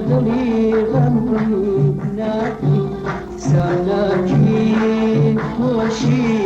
دلی غم ناکی سالاکی خوشی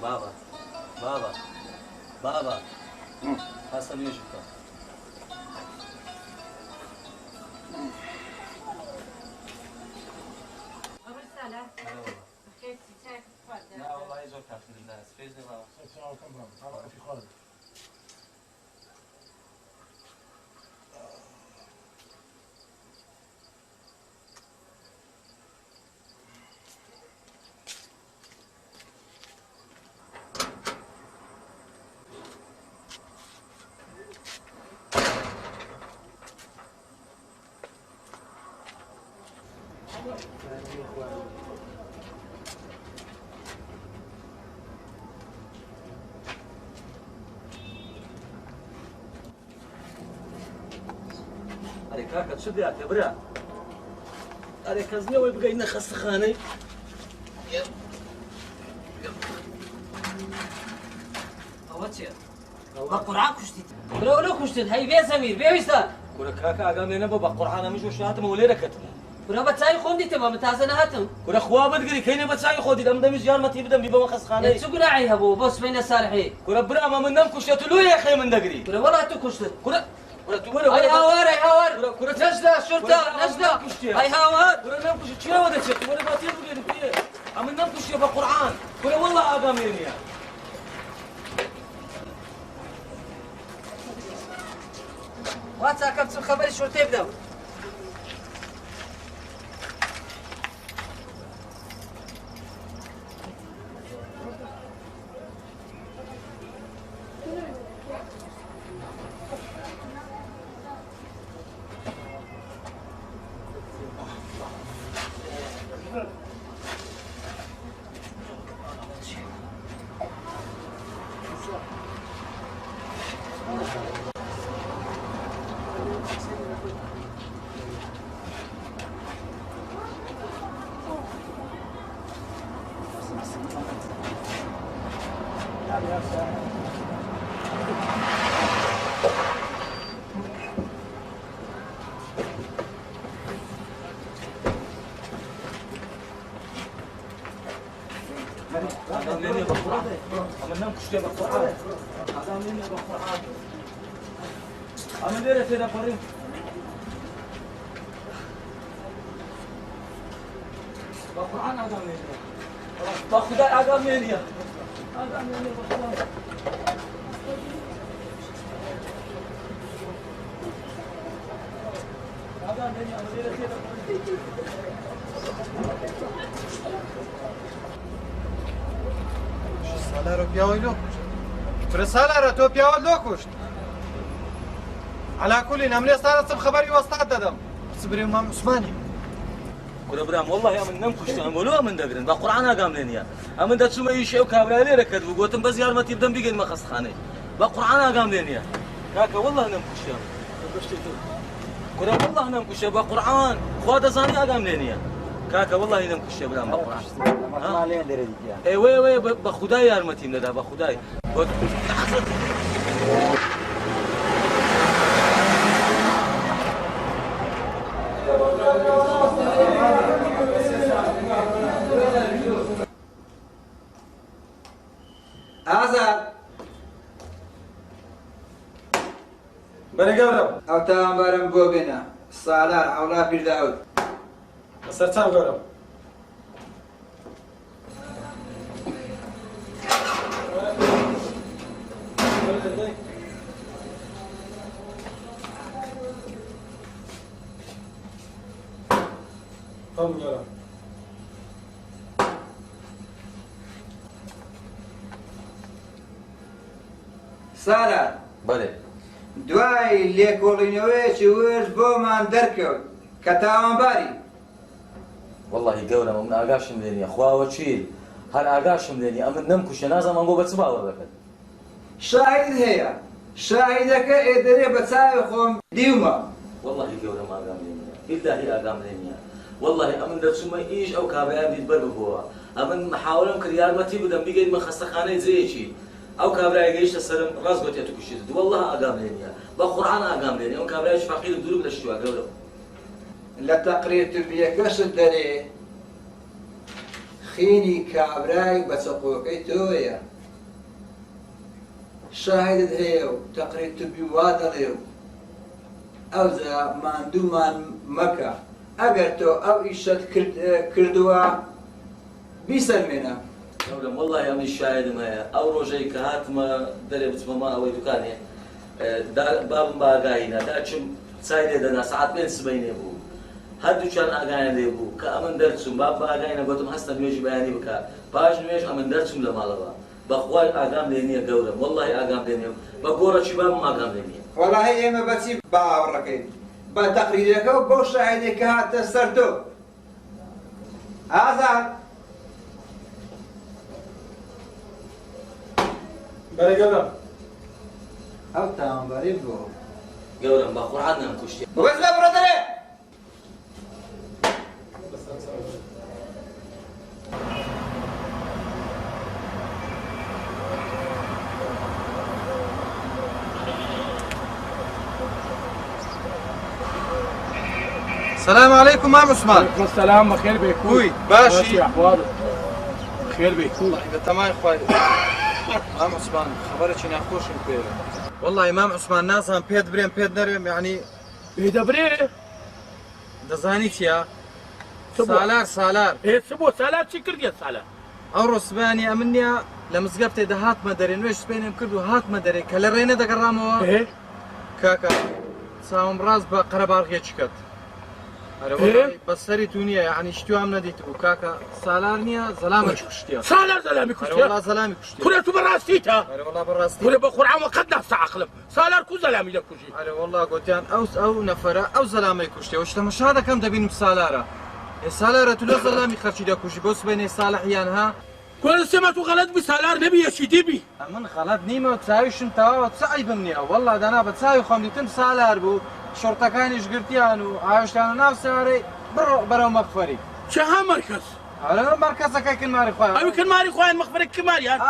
بابا بابا بابا حسن يشوفك رسالة كيف تتفضل لا والله يزور تاخذ الناس فيزني بابا في خالد عليك هكا تشد ياك يا برا عليك ازني ويبقى لنا خسخاني اوتشي بقرعه كشتي لو كشتي هاي بيه سمير بيه ويسا كورك هكا اقام لنا بابا قرحانه مش وشاتم ولينا كتب كنا بتساي خودي تمام متازنه هاتم كورك خوا بدقري كاين بتساي خودي دم دم جار ما تبدا بيبا خسخاني تسوق راعي هبو بص بين الصالحين كورك برا ما منم كشتلو يا اخي من دقري كنا والله تو كشت كورك كورك اي هاور اي هاور كورك نجده الشرطه نجده اي هاور كورك نم كشت شنو ودا شت كورك ما تبغي فيه عم نم كشت بقرعان كورك والله اقام لنا واتساب كم خبر الشرطه يبدأ اقام لنا بقرعان عم نم كشت بقرعان اقام لنا بقرعان عم ندير سيدا فريم بقرعان اقام لنا باخذ اقام لنا اقام لنا بقرعان اقام لنا عم ندير سيدا فريم ساله رو پیاوی لو کشت پر ساله رو تو پیاوی لو کشت على كل نملي صارت خبري وسطات ددم صبري امام عثماني كل برام والله من نم كشت أمولو من دقرن بقرآن أقام لينيا أمن ده شو يشيء وكابر عليه ركض وقوتن بس يار ما تبدأ بيجي ما خص خانة بقرآن أقام لينيا كاكا والله نم كشت كل والله نم كشت بقرآن خواد زاني أقام لينيا كاكا والله نم كشت برام بقرآن ما لين دري إيه وي بخداي يار ما تيم ده بخداي ئازاد بەرە گەورم ئەو تاوانبارم بۆ بێنە سالار هەوڵا پیرداوت بەسەر چاو گەورم خەم گەورم سالار بله دوای لێکۆڵینەوەیەکی ورد بۆمان دەرکەوت کە تاوانباری والله گەورم من ئاگاشم لێنیە خواوە چیل هەر ئاگاشم لێنی ئەمن نەم کوشە نازانم بۆ بە چ باوەڕ دەکەن شاهید هەیە شاهیدەکە ئێدەرێ بە چاوی خۆم دیومە والله گەورم ئاگام لێنیە بالله ئاگام لێنیە والله ئەمن دەچوومە ئیش ئەو کابرایان دیت بەر ببووە ئەمن محاولەم کرد یارمەتی بدەم بیگەینمە خەستەخانەی جێیەکی ئەو کابرای گەیشتە سەرم ڕاست گوتێت و کوشتت والله ئاگام لێنیە بە قورئان ئاگام لێنیە ئەو کابرایش فەقیرم دوورم لە شتووە گەورم لە تەقریر تربیەکەشت دەرێ خینی کابرای بە چەقۆکەی تۆیە شاهدت هەیە و تەقریر تربی وا دەڵێ و ئەوجا ماندوومان مەکە ئەگەر تۆ ئەو ئیشت کردووە بیسەلمێنە گەورم والله ئەمنی شایدم هەیە ئەو ڕۆژەی کە هاتمە دەرێ بچمەما ئەوەی دوکانێ بابم باگاینە داچم چای لێ دەنا سعات پێنج سبەینێ بوو هەردووچیان ئاگایان لێ بوو کە ئەمن دەرچوم باب باگاینە گوتم هەستە نوێژی بەیانی بکە پاش نوێژ ئەمن دەرچوم لە ماڵەوە بەخوای ئاگام لێ نییە گەورم والله ئاگام لێ نییە بە گۆڕەکی بابم ئاگام لێ نییە وەڵاهی ئێمە بەچی باوەڕەکەین بە تەقریرەکە و بۆ شاهدێک کە هاتە سەر تۆ ئازاد بەرە گەورم ئەو تاوانباری بۆ گەورم بە قورئان نەم کوشتێ بەس لە بڕەدەرێ السلام عليكم مام عثمان. وعليكم السلام بخير بيكون. خوي باشي احوالك؟ بخير بيكون. إذا تمام خوي. مام عثمان خبرك إني أخوش البيت. والله مام عثمان نازم بيد بريم بيد نرم يعني. بيد بريم. دزانيت يا. سالار. إيه سبو سالار شكر يا سالار. أورو سباني أمنيا لمزقبت إذا هات مدري نوش سباني مكردو هات مدري كلرينا دقرامو. إيه. كاكا. سام راز بقربار غيتشكت. والله بس سري تونية يعني شتو عم نديت وكاكا سالارنيا زلامة كشتيا سالار زلامة كشتيا والله زلامة كشتيا كلها براستيتها والله براستي كلها بقرعة وقد نفس عقلم سالار كو زلامة لكوشي والله قلت يعني أو نفرة أو زلامة كشتيا وش مش هذا كم تبين بسالارة سالارة تلو زلامة خرشي لكوشي بس بين صالحيان ها كل سمعت غلط بسالار نبي يا شيدي بي من غلط نيمة وتساوي شنطة وتساوي بمنيا والله ده أنا بتساوي خمدتم سالار بو شرطة كان يشقرتيان وعايشتان ناف ساري برو مغفري شها مركز على مركزك كل ماري خويا أبي كل ماري خويا مغفرك كمال يعني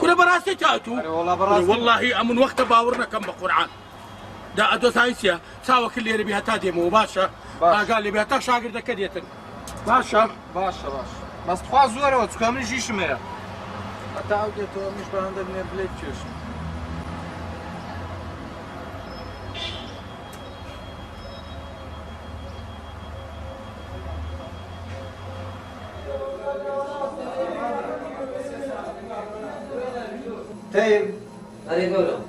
كل براسي تاتو والله براسي والله أمن وقت باورنا كم بقرآن دا أدو سايسيا ساوى كل اللي بيها تادي مو باشا قال لي بيها شاقر دا كديتن باشا بس تخوا زوره وتكمل جيش ميا حتى عودته مش بعند من بليت تشوش طيب هذه قولهم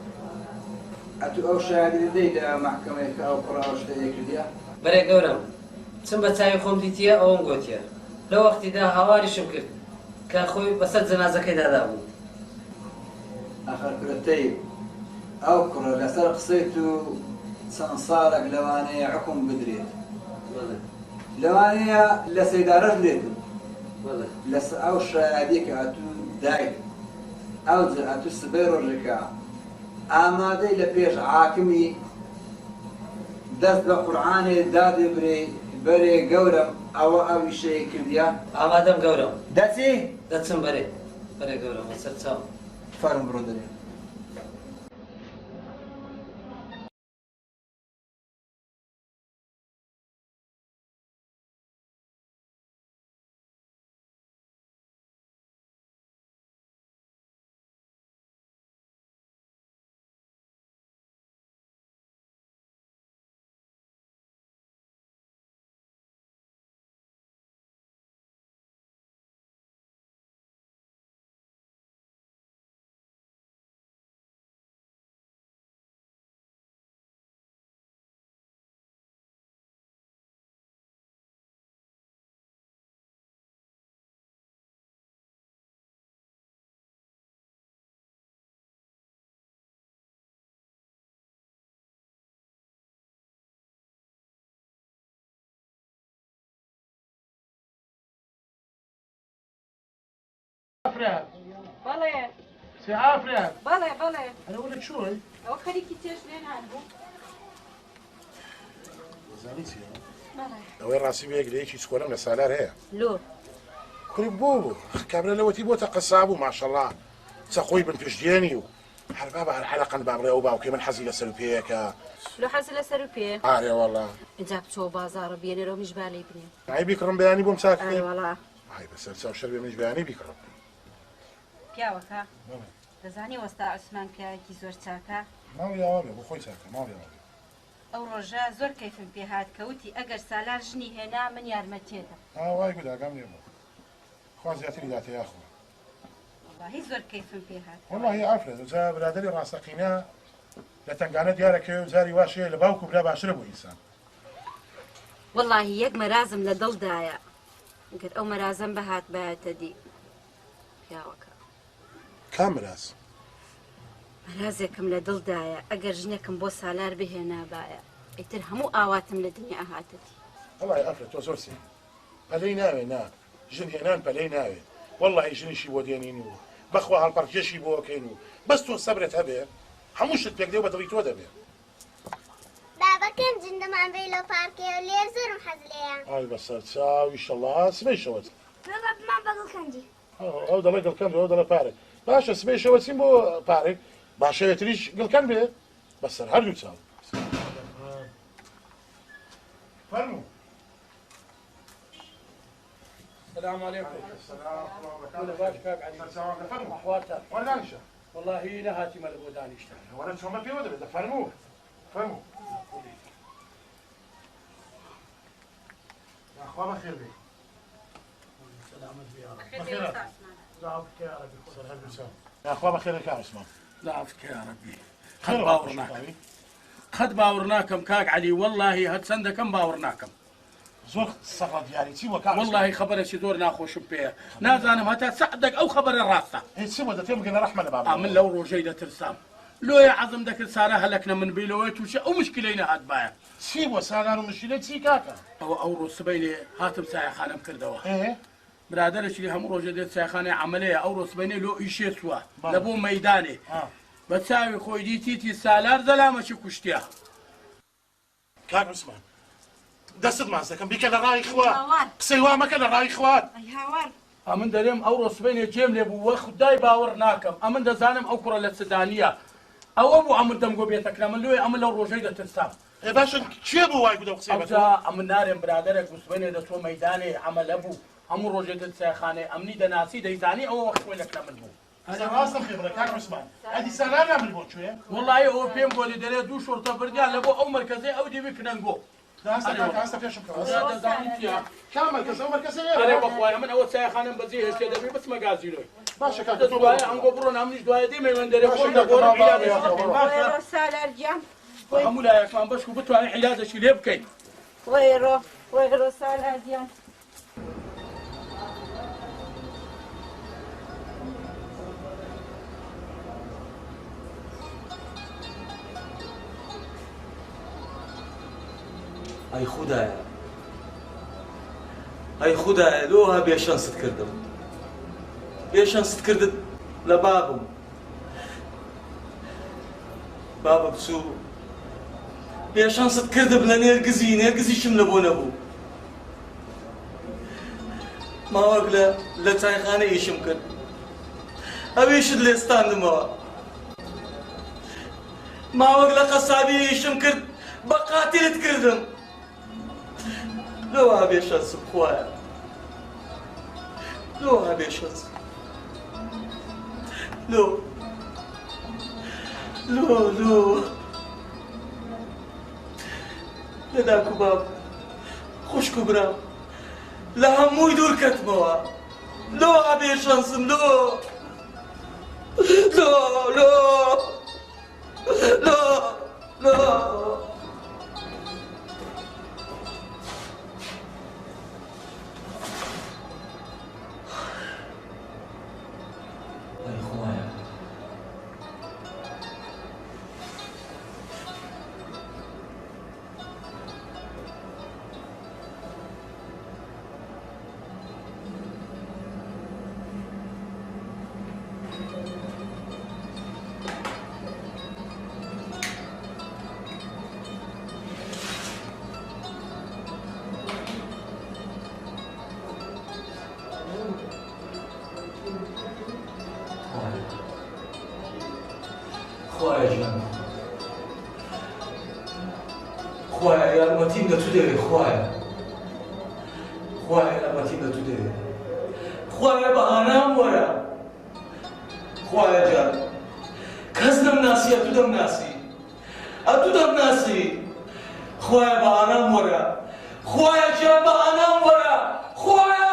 ئەتو ئەو شاهدی دەی لە محکەمەیەکە ئەو قڕاوشتەیە کردیا بەرێ گەورم چم بە چاوی خۆم دیتیە ئەوم گوتیە لە وەختیدا هاواریشم کرد کە خۆی بەسەر جەنازەکەی دادا بوو ئەخەرکرەتەی ئەو کوڕە لەسەر قسەیت و چەند ساڵێک لەوانەیە حکم بدرێت لەوانەیە لە سەیدارەش لێتن والله لەس ئەو شایادێکە ئەتوو دایک ئەو ئەتوو سبەی ڕۆژەکە ئامادەی لە پێش حاکمی دەست بە قورعانێ دادێ بەرێ گەورم ئەوە ئەو ویشەیە کردیا ئامادەم گەورم دەچی دەچم بەرێ گەورم بەسەر چاوم فەرم بڕۆ دەرێ بەڵێ سعافرة بەڵێ بەڵێ أنا أقول لك شوي ئەو خەریکی تێش لێنان بوو زانيتي بەڵێ وين راسي بيك ليش يسكولم لسالار هي لۆ كل بوبو كابلا لو تيبو تقصابو ما شاء الله تقوي بن فجدياني هل بابا الحلقة باب لو باو كي من حزي لسلوبيك لۆ حەز لەسەر و پێ عاري والله اینجا بچۆ بازارە بێنێرەوە میژبالەی بنێ هاي بيكرم بياني بوم ئای ساكتين وەڵا هاي بس ساو شربي من بياني بيكرم پیاوەکە دەزانی وەستا عوسمان پیاوێکی زۆر چاکە ما ويا والله بو خوي ساكت ما ويا والله ئەو ڕۆژە زۆر کەیفم پێ هات کەوتی ئەگەر سالار ژنی هێنا من یارمەتێدە واي قد قام لي خواز ياتي ذاتي يا اخو والله زۆر کەیفم پێ هات والله هي عفرة زا برادري راسقينا لتنقانا ديارك وزاري واشي لباوكو بلا باشر ابو انسان والله یەک مەرازم لە دڵدایە گەر ئەو مەرازم بەهات بایەتە دی پیاوەکە كامراس مەرازێکم لە دڵدایە ئەگەر ژنێکم بۆ سالار بهێنا باە ئیتر هەموو ئاواتم لە دنیا ئاهاتەتی والله يا عفرة زور سي بلي ناوي نا جن هنان بلي ناوي والله جني شي بودينينو بخوا هالبركي شي بو كينو بس تو صبرت هبه هموش تبيك بدري تو دبه بابا كان جندمان بيلو باركي وليه زورم حزليا هاي بس تساوي ان شاء الله سمي شوت بابا ما بقول كنجي او دلا قال كان او دلا بارك باشا سمي شوت سيمبو بارك باشا يتريش قال كان به بس هل يتساوي فرمو السلام عليكم. السلام ولا باش كاك علي. فرمو أحوالك ولا نشا والله نهاتي ما لبو دانيشتا. ولا شو ما في ولا فرمو فرمو يا اخوان خير بي سلامة بيارك. بخير ضعفك يا ربي. يا اخوان بخير يا اسمع ضعفك يا ربي. خير خد باورناكم كاك علي والله هاد سنده كم باورناكم. زور الصغر ديالي تيوا كاع والله خبر شي دور ناخوش بيه نازانم هتا سعدك او خبر الراسة هي تيوا دا تيم قلنا رحمه لبابا من لو روجيدة ترسام لو يا عظم داك السارة هلكنا من بيلويت وش او مشكلينا هاد بايا تيوا سالار مشكلة تي كاكا او رو سبيلي هاتم ساعة خانم كردوا ايه برادرش اللي هم روجيدة ساعة خانة عملية او رو سبيني لو ايشي سوا لبو ميداني بتساوي خوي دي تيتي سالار زلامة شو كشتيا كاك اسمع دست ماسك كم بيك راي اخوات قسيوا ما كان راي اخوات ئەی هاوار امن دريم او رسبين جيم لي بو وخد داي باورناكم امن دا زانم او كره للسدانيه او ابو امن دمغو بيتك لمن لو امن لو روجيده ترسام ايه باشا تشيبو واي قدو قسيوا ابدا امن نارم برادرك رسبين دا تو ميداني عمل ابو امن روجيده ساخانه امني دا ناسي دا يزاني او وقت لك لمن بو انا راسا خبره كاك اسمع هذه سلامه من بوت شويه والله هو بيم بولي دري دو شرطه برديان لبو او مركزي او دي بكنغو هسه في شكرا كامل كذا مركزيه انا بخوايا من اول ساخانه بزيه هسه بس مغازي له باشا كاك دوايا عنقو برون امنيش دوايا دي من دري كنا بور علاج ويرو سالار جام همولا يا كمان بس كنت انا علاج شي ليبكي ويرو سالار جام ئەی خودایە هەی خودایە لۆها بێشەنست کردم بێشەنست کردت لە بابم بابە بچوو بێشەنست کردم لە نێرگزیشم لە بۆ نەبوو ماوەک لە چایخانە ئیشم کرد ئەویشت لێستاندمەوە ماوەک لە قەسابی ئیشم کرد بە قاتیلت کردم لۆها بێشەنسم خوایە لۆها بێشەنسم لۆ لە داک و باب خوشک و برام لە هەمووی دوور کەتمەوە لۆها بێشەنسم لۆ خوایا جان خوایا یارمەتیم لە تو دەوێ خوایا یارمەتیم لە تو دەوێ خوایا بەهانام وەرە خوایا جان کەس نەمناسیە تو دەمناسی تو دەمناسی خوایا بەهانام وەرە خوایا جان بەهانام وەرە خوایا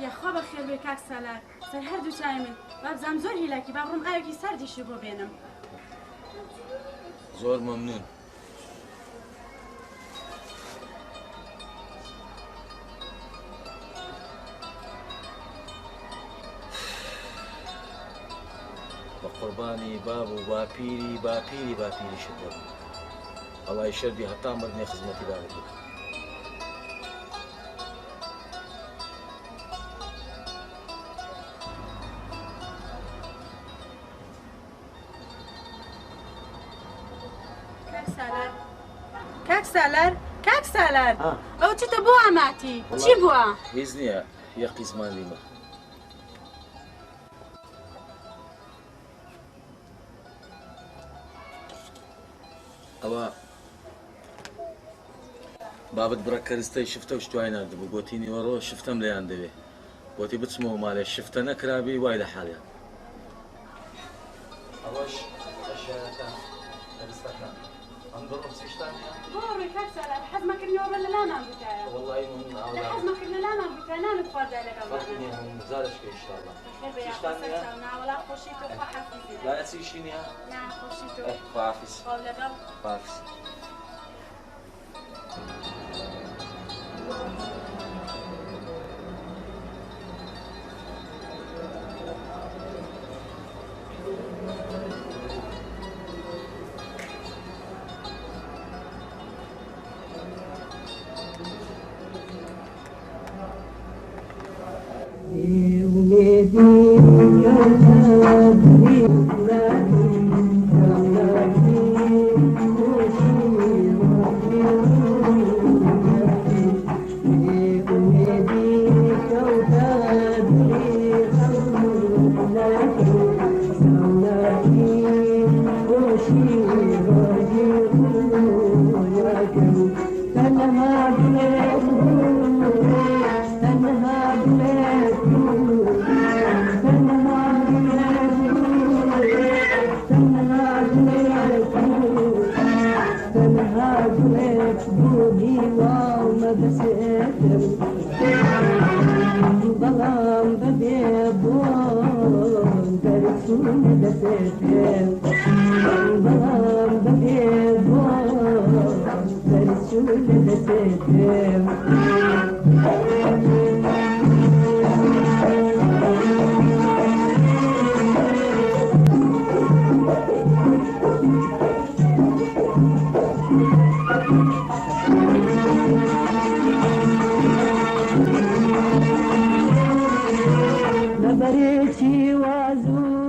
یاخوا بەخێر بێ کاک سالار سەر هەردوو چای من بابزانم زۆر هیلاکی باڕۆم ئاوێکی سەردیشی بۆ بێنم زۆر مەمنون بە قوربانی باب و باپیری شت دەبوو ئەڵای شەردی هەتا مردنێ خزمەتی دارت بوو کاک سالار ئەو چتە بۆ ئاماتی چی بووە؟ هیچ نییە یەقی زمان لیمە ئەوە بابت بڕە کەرستەی شفتە و شتوای نردبوو گوتی نیوەڕۆ شفتەم لەیان دەوێ گوتی بچمەوە ماڵێ شفتە نەکرابی وای لە حاڵیان ئەوەش ئەشیانەکە کەرستەکان ئەم دڕۆم چیشتانیە بۆ ڕووی کاک سالار حەزمەکردنەوە لە لامان بکایە وەڵڵی من لە حەزمەکردنە لامان بکە نانت خواردا لەگەڵمانە زارشکە ئیشتاڵڵا وەڵا خۆشی تۆ خوا حەفیزی لایە چیشی نییە؟ نا خۆشی تۆ خواحافیز لەگەڵ خواحافیز ولادي بيتم لبريتي وازور